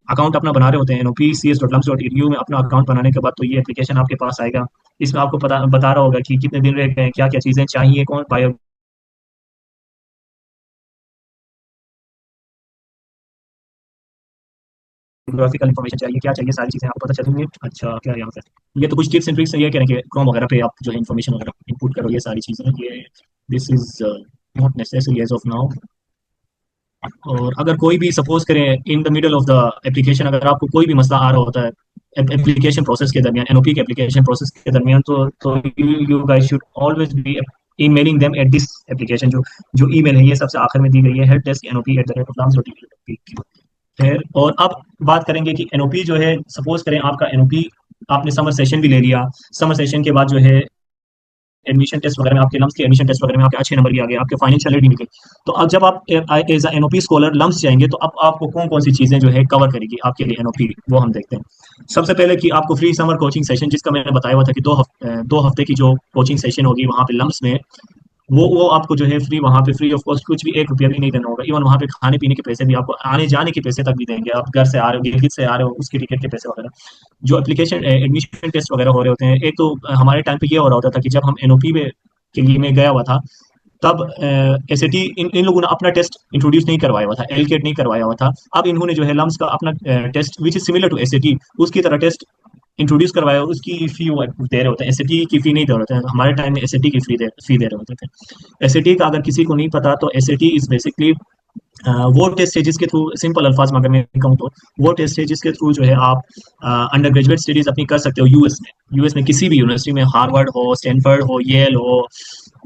अकाउंट अपना बना रहे होते हैं nopcs.lums.edu में अपना अकाउंट बनाने के बाद, तो ये एप्लीकेशन आपके पास आएगा। इसमें आपको पता बता रहा होगा कि कितने दिन रह गए हैं, क्या क्या चीजें चाहिए, कौन बायोग्राफिकल इन्फॉर्मेशन चाहिए, क्या चाहिए, सारी चीजें आपको पता चलेंगी। अच्छा, क्या यहाँ पे ये तो कुछ टिप्स एंड ट्रिक्स है, ये कह रहे हैं कि क्रोम वगैरह पे आप जो है इन्फॉर्मेशन वगैरह इनपुट करो, ये सारी चीजें। ये this is not necessary as of now. और अगर कोई भी सपोज करें in the middle of the application, अगर आपको कोई भी मसला आ रहा होता है एप्लीकेशन प्रोसेस के दरमियान, एनओपी के एप्लीकेशन प्रोसेस के दरमियान, तो you guys should always be emailing them at this application. जो ईमेल है ये सबसे आखिर में दी गई है, helpdesk@nop@lams.edu। खैर, और अब बात करेंगे कि एनओपी जो है, सपोज करें आपका एनओपी आपने समर सेशन भी ले लिया, समर सेशन के बाद जो है एडमिशन टेस्ट वगैरह में आपके लम्स के एडमिशन टेस्ट वगैरह में आपके अच्छे नंबर भी आ गए, आपके फाइनेंशियल एड भी निकले, तो अब जब आप एज एनओपी स्कॉलर लम्स जाएंगे, तो अब आपको कौन कौन सी चीजें जो है कवर करेगी आपके लिए एनओपी, वो हम देखते हैं। सबसे पहले कि आपको फ्री समर कोचिंग सेशन, जिसका मैंने बताया हुआ था कि 2 हफ्ते की जो कोचिंग सेशन होगी वहाँ पे लम्स में, वो आपको जो है फ्री, वहाँ पे फ्री ऑफ कॉस्ट, कुछ भी 1 रुपया भी नहीं देना होगा। इवन वहाँ पे खाने पीने के पैसे भी आपको, आने जाने के पैसे तक भी देंगे, आप घर से आ रहे हो, गिलगित से आ रहे हो, उसकी टिकट के पैसे वगैरह। जो एप्लीकेशन एडमिशन टेस्ट वगैरह हो रहे होते हैं, एक तो हमारे टाइम पे ये हो रहा होता था कि जब हम एनओपी में के लिए मैं गया हुआ था, तब एसएटी इन लोगों ने अपना टेस्ट इंट्रोड्यूस नहीं करवाया हुआ था, एलकेट नहीं करवाया हुआ था। अब इन्होंने जो है लम्स का अपना test which is similar to SAT, उसकी तरह टेस्ट इंट्रोड्यूस करवाया, और उसकी फी वो दे रहे होते हैं। एसएटी की फी नहीं दे रहे होते हैं, हमारे टाइम में एसएटी की फी दे रहे होते थे। एसएटी का अगर किसी को नहीं पता, तो एसएटी इज बेसिकली वो टेस्ट है जिसके थ्रू, सिंपल अल्फाज में अगर मैं कहूँ तो, वो टेस्ट है जिसके थ्रू जो है आप अंडर ग्रेजुएट स्टडीज अपनी कर सकते हो यूएस में किसी भी यूनिवर्सिटी में, हार्वर्ड हो, स्टैनफोर्ड हो, येल हो,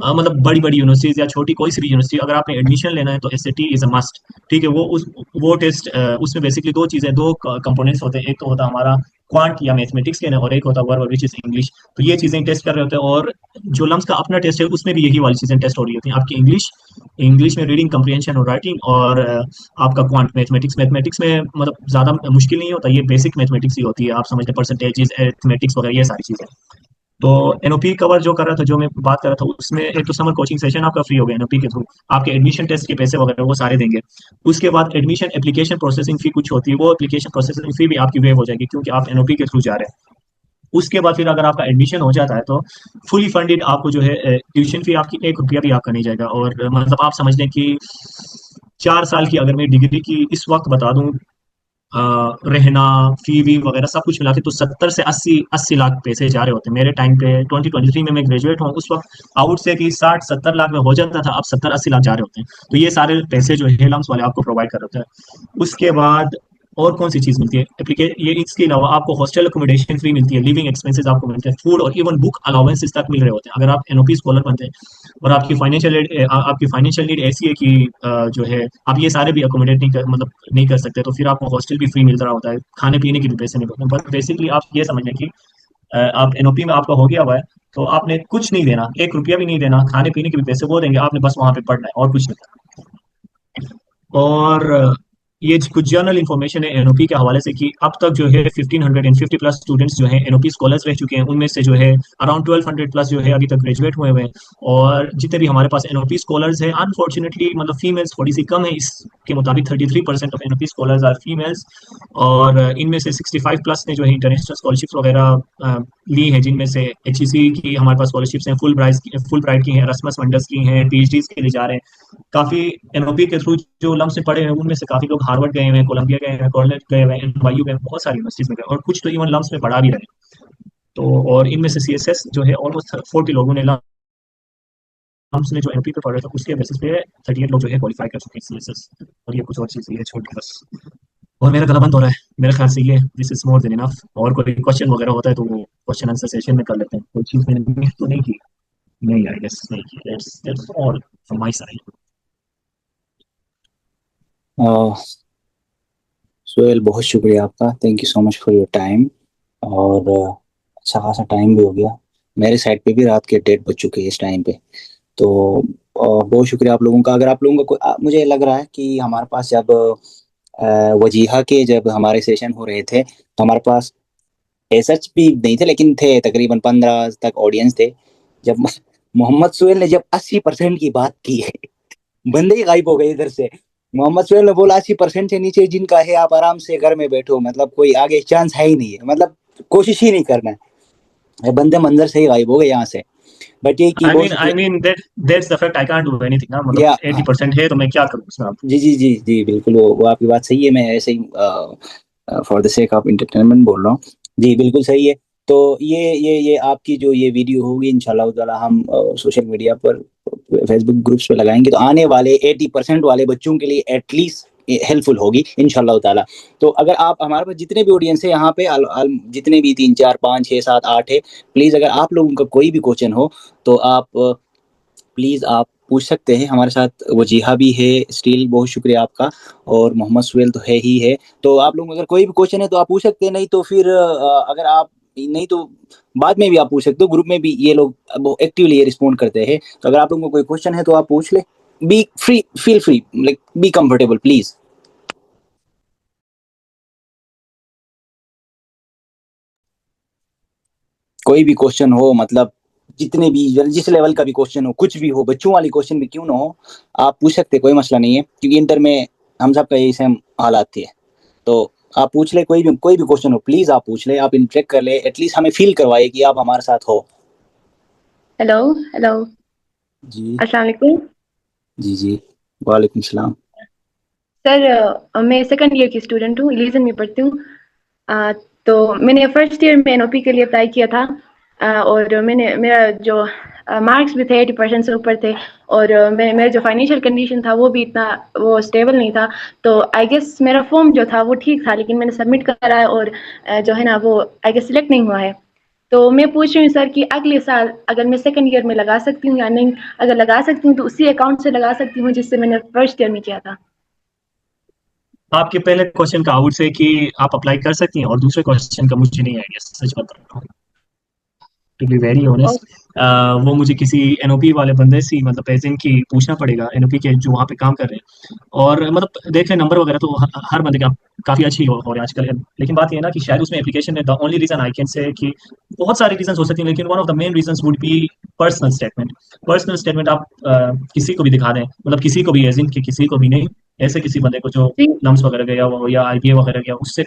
मतलब बड़ी बड़ी यूनिवर्सिटीज या छोटी कोई सी भी यूनिवर्सिटी, अगर आपने एडमिशन लेना है तो एसएटी इज अ मस्ट। ठीक है, वो टेस्ट, उसमें बेसिकली दो चीजें, दो कंपोनेंट्स होते हैं, एक तो होता है हमारा क्वांट या मैथमेटिक्स के, और एक होता है वर्ब विच इज इंग्लिश। तो ये चीजें टेस्ट कर रहे होते हैं, और जो लम्स का अपना टेस्ट है उसमें भी यही वाली चीजें टेस्ट हो रही होती हैं, आपकी इंग्लिश में रीडिंग कम्प्रीहेंशन और राइटिंग, और आपका क्वांट मैथमेटिक्स में मतलब ज्यादा मुश्किल नहीं होता, ये बेसिक मैथमेटिक्स ही होती है, आप समझते हैं, परसेंटेजेस, एथमेटिक्स वगैरह ये सारी चीजें। तो एनओपी कवर जो कर रहा था, जो मैं बात कर रहा था, उसमें एक तो समर कोचिंग सेशन आपका फ्री हो गया एनओपी के थ्रू, आपके एडमिशन टेस्ट के पैसे वगैरह वो सारे देंगे। उसके बाद एडमिशन एप्लीकेशन प्रोसेसिंग फी कुछ होती है, वो एप्लीकेशन प्रोसेसिंग फी भी आपकी वेव हो जाएगी, क्योंकि आप एनओपी के थ्रू जा रहे हैं। उसके बाद फिर अगर आपका एडमिशन हो जाता है, तो फुली फंडेड आपको जो है ट्यूशन फी आपकी 1 रुपया भी आपका नहीं जाएगा। और मतलब आप समझ लें कि 4 साल की अगर मैं डिग्री की इस वक्त बता दूं, रहना, फी वी वगैरह सब कुछ मिला के, तो 70 से 80 लाख पैसे जा रहे होते हैं। मेरे टाइम पे 2023 में मैं ग्रेजुएट हूँ, उस वक्त आउट से कि 60-70 लाख में हो जाता था, अब 70-80 लाख जा रहे होते हैं। तो ये सारे पैसे जो है लम्स वाले आपको प्रोवाइड कर रहे होते हैं। उसके बाद और कौन सी चीज मिलती है ये, इसके अलावा आपको हॉस्टल अकोमोडेशन फ्री मिलती है, लिविंग एक्सपेंसेस आपको मिलते हैं, फूड और इवन बुक अलाउंसेस तक मिल रहे होते हैं अगर आप एनओपी स्कॉलर बनते हैं। और आपकी फाइनेंशियल नीड ऐसी है कि जो है आप ये सारे भी अकोमोडेट नहीं कर सकते, तो फिर आपको हॉस्टल भी फ्री मिल रहा होता है, खाने पीने के भी पैसे नहीं होते हैं। बट बेसिकली आप ये समझ लें कि आप एनओपी में आपका हो गया हुआ है, तो आपने कुछ नहीं देना, 1 रुपया भी नहीं देना, खाने पीने के भी पैसे वो देंगे, आपने बस वहां पे पढ़ना है और कुछ नहीं करना। और ये कुछ जर्नल इन्फॉर्मेशन है एनओपी के हवाले से कि अब तक जो है 1550 प्लस स्टूडेंट्स जो हैं एनओपी स्कॉलर्स रह चुके हैं, उनमें से जो है अराउंड 1200 प्लस जो है अभी तक ग्रेजुएट हुए हुए हैं। और जितने भी हमारे पास एनओपी स्कॉलर्स हैं, अनफॉर्चुनेटली मतलब फीमेल्स थोड़ी सी कम है, इसके मुताबिक 33% of NOP scholars are females. और इनमें से 65 प्लस ने जो है इंटरनेशनल स्कॉलरशिप्स वगैरह ली हैं, जिनमें से एचईसी की हमारे पास स्कॉलरशिप्स हैं, फुल ब्राइट की हैं, एरास्मस वंडर्स की हैं, पीएचडीज के लिए जा रहे हैं। काफी एनओपी के थ्रू जो लम्स में पढ़े हैं उनमें से काफी लोग हार्वर्ड गए हुए हैं, कोलंबिया गए हुए हैं, कॉर्नेल गए हुए हैं, एनवाईयू गए हैं, बहुत सारी यूनिवर्सिटीज में गए, और कुछ तो इवन लम्स में पढ़ा भी रहे हैं। तो और इनमें से सीएसएस जो है ऑलमोस्ट 40 लोगों ने लम्स में जो एनओपी पे पढ़ रहे थे उसके बेसिस पे 38 लोग जो है क्वालिफाई कर चुके हैं सीएसएस। और ये कुछ और चीज है छोटी बस। और मेरा गला बंद हो रहा है, मेरे ख्याल से ये this is more than enough. और कोई क्वेश्चन वगैरह होता है तो वो क्वेश्चन आंसर सेशन में कर लेते हैं। कोई चीज मैंने मिस तो नहीं की? नहीं, आई गेस नहीं की। That's all from my side. Sohail, बहुत शुक्रिया आपका, thank you so much for your time. और अच्छा खासा टाइम भी हो गया, मेरे साइड पे भी रात के 1:30 बज चुके हैं इस टाइम पे। तो बहुत शुक्रिया आप लोगों का। अगर आप लोगों का मुझे लग रहा है कि हमारे पास जब वजीहा के जब हमारे सेशन हो रहे थे तो हमारे पास सच भी नहीं थे, लेकिन थे तकरीबन 15 तक ऑडियंस थे। जब मोहम्मद सुहेल ने जब 80% की बात की है, बंदे ही गायब हो गए इधर से। मोहम्मद सुहेल ने बोला 80% से नीचे जिनका है आप आराम से घर में बैठो, मतलब कोई आगे चांस है ही नहीं है, मतलब कोशिश ही नहीं करना है। बंदे मंजर से ही गायब हो गए यहाँ से। बट ये कि बहुत I mean that's the fact, I can't do anything ना, मतलब या 80% है तो मैं क्या करूं उसमें। जी जी जी जी बिल्कुल, वो आपकी बात सही है। मैं ऐसे ही for the sake of entertainment बोल रहा हूँ। जी बिल्कुल सही है। तो ये आपकी जो ये वीडियो होगी इंशाल्लाह ताला हम सोशल मीडिया पर, फेसबुक ग्रुप्स पे लगाएंगे, तो आने वाले 80% वाले बच्चों के लिए एटलीस्ट हेल्पफुल होगी इंशाल्लाह ताला। तो अगर आप, हमारे पास जितने भी ऑडियंस है यहाँ पे जितने भी 3 4 5 6 7 8 है, प्लीज़ अगर आप लोगों का कोई भी क्वेश्चन हो तो आप प्लीज़ आप पूछ सकते हैं हमारे साथ। वजीहा भी है स्टिल, बहुत शुक्रिया आपका। और मोहम्मद सुहेल तो है ही है। तो आप लोग अगर कोई भी क्वेश्चन है तो आप पूछ सकते हैं, नहीं तो फिर अगर आप नहीं तो बाद में भी आप पूछ सकते हो। ग्रुप में भी ये लोग एक्टिवली ये रिस्पॉन्ड करते हैं। तो अगर आप लोगों को कोई क्वेश्चन है तो आप पूछ ले। B free, feel free, like be comfortable please. कोई भी क्वेश्चन हो, मतलब जितने भी जिस लेवल का भी क्वेश्चन हो, कुछ भी हो, बच्चों वाली क्वेश्चन भी क्यों ना हो, आप पूछ सकते हैं, कोई मसला नहीं है। क्योंकि इंटर में हम सब का यही सेम हालात थे। तो आप पूछ ले, कोई भी क्वेश्चन हो प्लीज आप पूछ ले, आप इंटरेक्ट कर ले, एटलीस्ट हमें फील करवाइए कि आप हमारे साथ हो। हेलो हेलो, जी अस्सलाम वालेकुम जी जी, वालेकुम सलाम। सर। मैं सेकंड ईयर की स्टूडेंट हूँ, इलीजन में पढ़ती हूँ। तो मैंने फर्स्ट ईयर में एनओपी के लिए अप्लाई किया था। और मेरा जो मार्क्स भी थे 80% से ऊपर थे। और मेरा जो फाइनेंशियल कंडीशन था वो भी इतना वो स्टेबल नहीं था। तो आई गेस मेरा फॉर्म जो था वो ठीक था, लेकिन मैंने सबमिट करा है और जो है ना वो आई गेस सिलेक्ट नहीं हुआ है। तो मैं पूछ रही हूँ सर कि अगले साल अगर मैं सेकंड ईयर में लगा सकती हूँ या नहीं। अगर लगा सकती हूँ तो उसी अकाउंट से लगा सकती हूँ जिससे मैंने फर्स्ट ईयर में किया था। आपके पहले क्वेश्चन का आउट से कि आप अप्लाई कर सकती हैं, और दूसरे क्वेश्चन का मुझे नहीं आइडिया, सच बता रहा हूँ टू बी वेरी और ऑनेस्ट। वो मुझे किसी एनओपी वाले बंदे से मतलब एजेंट की पूछना पड़ेगा, एनओपी के जो वहाँ पे काम कर रहे हैं। और मतलब देख रहे नंबर वगैरह तो हर बंदे का काफी अच्छी हो रही है आजकल। लेकिन बात ये है ना कि शायद उसमें एप्लीकेशन है, the only reason I can say कि बहुत सारे रीजन हो सकते हैं, लेकिन one of the main reason would be personal statement. Personal statement आप किसी को भी दिखा दें, मतलब किसी को भी, एजेंट की किसी को भी नहीं, ऐसे किसी बंदे को जो जी लम्स वगैरह गया हो या आईबीए वगैरह गया, उससे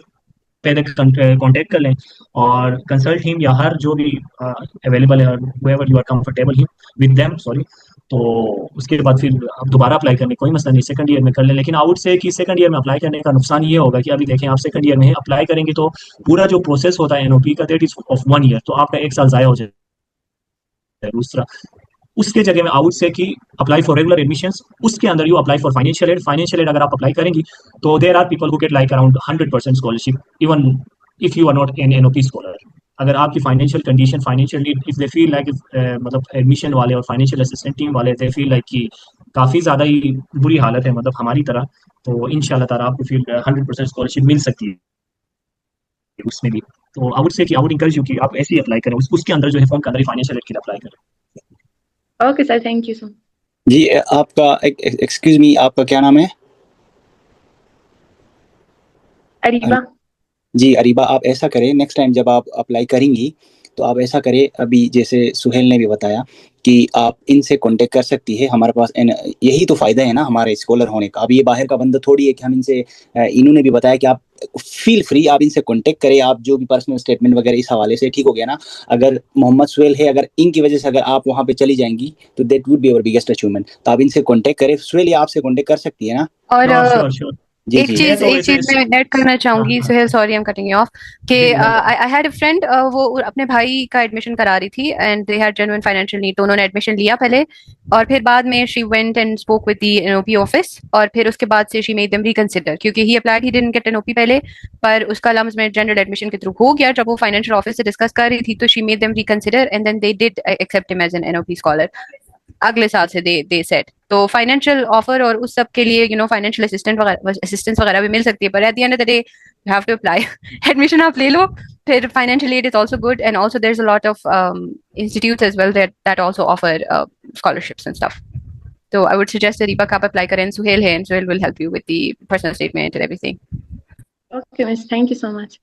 पहले कांटेक्ट कर लें और कंसल्ट हिम, या हर जो भी अवेलेबल है, whoever you are comfortable him with them, sorry. तो उसके बाद फिर आप दोबारा अप्लाई करने कोई मसला नहीं, सेकंड ईयर में कर लें। लेकिन आउट से कि सेकंड ईयर में अप्लाई करने का नुकसान ये होगा कि अभी देखें आप सेकंड ईयर में अप्लाई करेंगे तो पूरा जो प्रोसेस होता है एनओपी का, दैट इज ऑफ 1 ईयर, तो आपका 1 साल जाया हो जाएगा। दूसरा, उसके जगह में आउट से कि अप्लाई फॉर रेगुलर एडमिशंस, उसके अंदर you apply for financial aid. Financial aid अगर आप अप्लाई करेंगी तो there are people who get like around 100% scholarship, even if you are not an NOP scholar. अगर आपकी financial condition, financial need, if they feel like, मतलब एडमिशन वाले और फाइनेंशियल असिस्टेंट टीम वाले दे फील लाइक कि काफ़ी ज़्यादा ही बुरी हालत है, मतलब हमारी तरह, तो इंशाल्लाह ताला आपको फिर 100% स्कॉलरशिप मिल सकती है उसमें भी। तो आई वुड से कि आई वुड इंकरेज यू कि आप ऐसे ही अप्लाई करें, उसके अंदर जो है फॉर्म के अंदर ही फाइनेंशियल एड के लिए अप्लाई करें। Okay sir, thank you so much. जी आपका एक्सक्यूज मी, आपका क्या नाम है? अरीबा। जी अरीबा, आप ऐसा करें नेक्स्ट टाइम जब आप अप्लाई करेंगी तो आप ऐसा करें, अभी जैसे सुहेल ने भी बताया कि आप इनसे कांटेक्ट कर सकती है। हमारे पास यही तो फ़ायदा है ना हमारे स्कॉलर होने का। अब ये बाहर का बंदा थोड़ी है कि हम इनसे इन्होंने भी बताया कि आप फील फ्री, आप इनसे कांटेक्ट करें, आप जो भी पर्सनल स्टेटमेंट वगैरह इस हवाले से, ठीक हो गया ना। अगर मोहम्मद सुहेल है, अगर इनकी वजह से अगर आप वहाँ पे चली जाएंगी तो that would be our biggest achievement. तो आप इनसे कांटेक्ट करें, सुहेल ये आपसे कांटेक्ट कर सकती है ना। और श्योर श्योर श्योर। जी एक जी मैं चीज तो वैसे मैं ऐड करना चाहूंगी हाँ, Suhail, sorry I am cutting you off, कि जी no I had a friend, वो अपने भाई का एडमिशन करा रही थी and they had genuine financial need, तो उन्होंने एडमिशन लिया पहले और फिर बाद में she went and spoke with the NOP office, और फिर उसके बाद से शी मेड देम रिकंसिडर, क्योंकि he applied, he didn't get NOP पहले, पर उसका लम्स में जनरल एडमिशन के थ्रू हो गया। जब वो फाइनेंशियल ऑफिस से डिस्कस कर रही थी तो she made them reconsider and then they did accept him as an NOP scholar अगले साल से। दे सेट तो फाइनेंशियल ऑफर और उस सब के लिए फाइनेंशियल असिस्टेंस वगैरह भी मिल सकती है, पर at the end of the day you have to apply. Admission आप ले लो, फिर financially it is also good, and also there is a lot of institutes as well that also offer scholarships and stuff. So I would suggest that Deepak आप apply करें, Suhail है, and Suhail will help you with the personal statement and everything. Okay, miss. Thank you so much.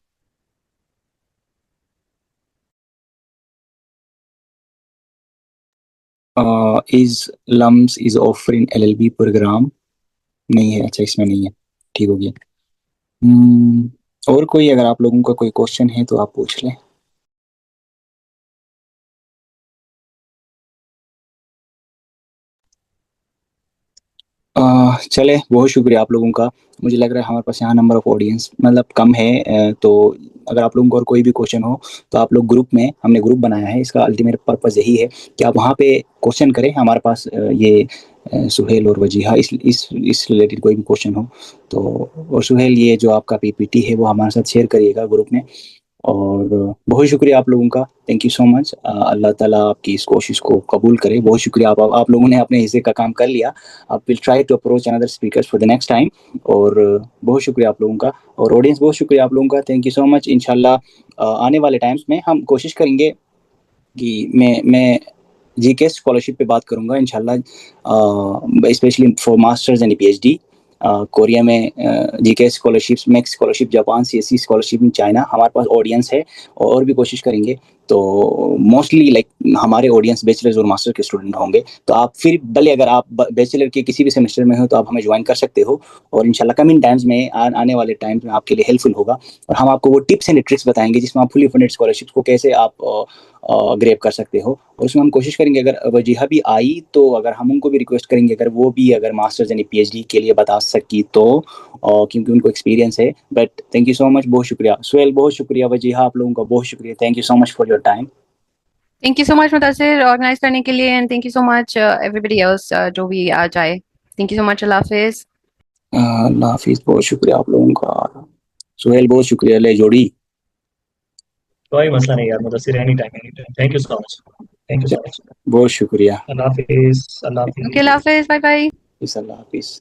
Is LUMS is offering LLB program, नहीं है, अच्छा इसमें नहीं है, ठीक हो गया। और कोई अगर आप लोगों का कोई क्वेश्चन है तो आप पूछ लें। चले, बहुत शुक्रिया आप लोगों का। मुझे लग रहा है हमारे पास यहाँ नंबर ऑफ ऑडियंस मतलब कम है, तो अगर आप लोगों को और कोई भी क्वेश्चन हो तो आप लोग ग्रुप में, हमने ग्रुप बनाया है, इसका अल्टीमेट पर्पस यही है कि आप वहाँ पे क्वेश्चन करें। हमारे पास ये सुहेल और वजीहा इस रिलेटेड कोई भी क्वेश्चन हो तो, और सुहेल ये जो आपका पीपीटी है वो हमारे साथ शेयर करिएगा ग्रुप में। और बहुत शुक्रिया आप लोगों का, थैंक यू सो मच। अल्लाह ताला आपकी इस कोशिश को कबूल करे। बहुत शुक्रिया, आप लोगों ने अपने हिस्से का काम कर लिया। आप will try to approach another speakers for the next time. और बहुत शुक्रिया आप लोगों का, और ऑडियंस बहुत शुक्रिया आप लोगों का, थैंक यू सो मच। इंशाल्लाह आने वाले टाइम्स में हम कोशिश करेंगे कि मैं जीके स्कॉलरशिप पे बात करूंगा इंशाल्लाह, specially for masters and PhD. Korea में GK scholarships, max scholarship, Japan CSC scholarship in China, हमारे पास ऑडियंस है और भी कोशिश करेंगे। तो मोस्टली लाइक हमारे ऑडियंस बैचलर्स और मास्टर के स्टूडेंट होंगे। तो आप फिर भले अगर आप बैचलर के किसी भी सेमेस्टर में हो तो आप हमें ज्वाइन कर सकते हो, और इंशाल्लाह कमिंग टाइम्स में आने वाले टाइम्स में आपके लिए हेल्पफुल होगा। और हम आपको वो टिप्स एंड ट्रिक्स बताएंगे जिसमें आप फुली फंडेड स्कॉलरशिप्स को कैसे आप ग्रेप कर सकते हो। और उसमें हम कोशिश करेंगे अगर वजीहा भी आई तो अगर हम उनको भी रिक्वेस्ट करेंगे अगर वो भी अगर मास्टर्स यानी पीएचडी के लिए बता सकी तो, क्योंकि उनको एक्सपीरियंस है। But thank you so much, बहुत शुक्रिया सुहेल, बहुत शुक्रिया वजीहा, आप लोगों का बहुत शुक्रिया। Thank you so much for your time. Thank you so much Mudassir organize करने के लिए, and thank you so much everybody else जो भी आ जाए। थैंक यू सो मच, अल्लाह हाफिज। अल्लाह हाफिज, बहुत शुक्रिया आप लोगों का। सुहेल बहुत शुक्रिया, ले जोड़ी। कोई मसला नहीं यार Mudassir, any time, thank you so much, thank you so much. बहुत शुक्रिया। अल्लाह हाफिज, अल्लाह ओके, अल्लाह हाफिज। हाफिज, बाय बाय। अल्लाह हाफिज।